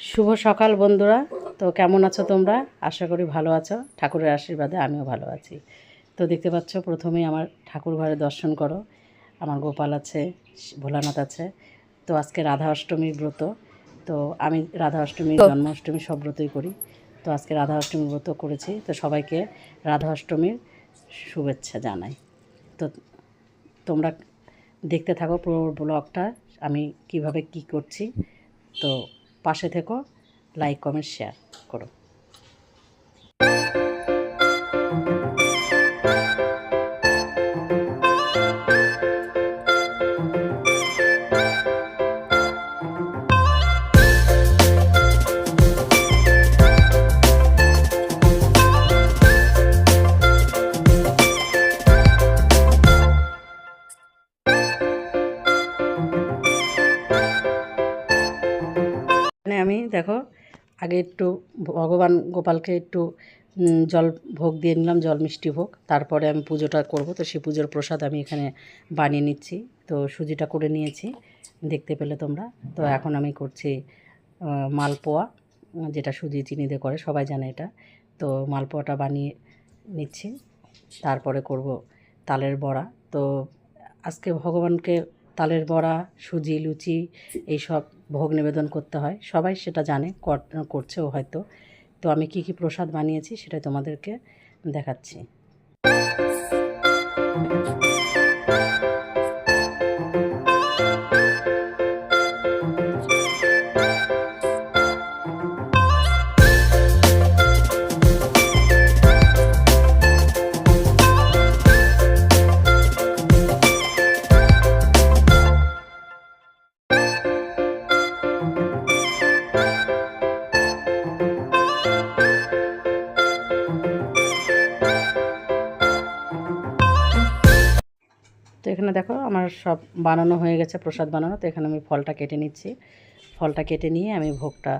শুভ সকাল বন্ধুরা। তো কেমন আছো তোমরা? আশা করি ভালো আছো। ঠাকুরের আশীর্বাদে আমিও ভালো আছি। তো দেখতে পাচ্ছ, প্রথমেই আমার ঠাকুর ঘরে দর্শন করো। আমার গোপাল আছে, ভোলানাথ আছে। তো আজকে রাধা অষ্টমীর ব্রত। তো আমি রাধা অষ্টমী, জন্মাষ্টমী সব ব্রতই করি। তো আজকে রাধা অষ্টমীর ব্রত করেছি। তো সবাইকে রাধা অষ্টমীর শুভেচ্ছা জানাই। তো তোমরা দেখতে থাকো পুরো ব্লগটা, আমি কিভাবে কি করছি। তো পাশে থেকো, লাইক কমেন্ট শেয়ার করো। আমি দেখো, আগে একটু ভগবান গোপালকে একটু জল ভোগ দিয়ে নিলাম, জল মিষ্টি ভোগ। তারপরে আমি পুজোটা করব। তো সেই পুজোর প্রসাদ আমি এখানে বানিয়ে নিচ্ছি। তো সুজিটা করে নিয়েছি, দেখতে পেলে তোমরা। তো এখন আমি করছি মালপোয়া, যেটা সুজি চিনি দিয়ে করে, সবাই জানে এটা। তো মালপোয়াটা বানিয়ে নিচ্ছি। তারপরে করব তালের বড়া। তো আজকে ভগবানকে তালের বড়া, সুজি, লুচি এইসব ভোগ নিবেদন করতে হয়, সবাই সেটা জানে, করছেও হয়তো। তো আমি কি কি প্রসাদ বানিয়েছি সেটাই তোমাদেরকে দেখাচ্ছি। তো এখানে দেখো, আমার সব বানানো হয়ে গেছে, প্রসাদ বানানো। তো এখানে আমি ফলটা কেটে নিচ্ছি। ফলটা কেটে নিয়ে আমি ভোগটা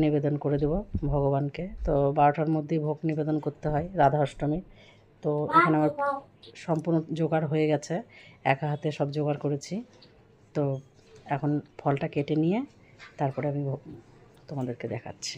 নিবেদন করে দেব ভগবানকে। তো 12টার মধ্যেই ভোগ নিবেদন করতে হয় রাধা অষ্টমী। তো এখানে আমার সম্পূর্ণ জোগাড় হয়ে গেছে, একা হাতে সব জোগাড় করেছি। তো এখন ফলটা কেটে নিয়ে তারপরে আমি তোমাদেরকে দেখাচ্ছি।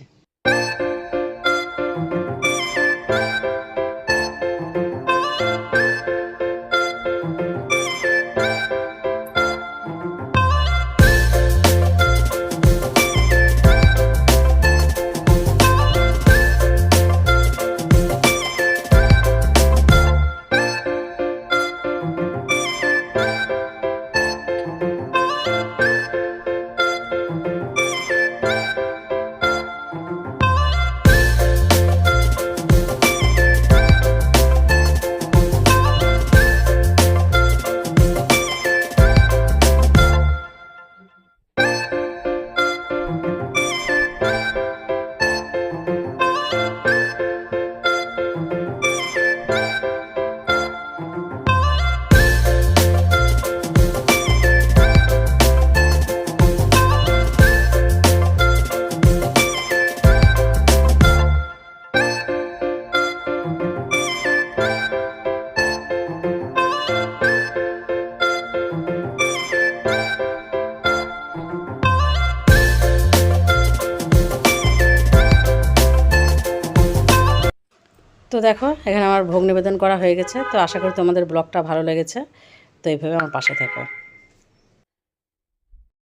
তো দেখো, এখানে আমার ভোগ নিবেদন করা হয়ে গেছে। তো আশা করি তোমাদের ব্লগটা ভালো লেগেছে। তো এইভাবে আমার পাশে থেকো।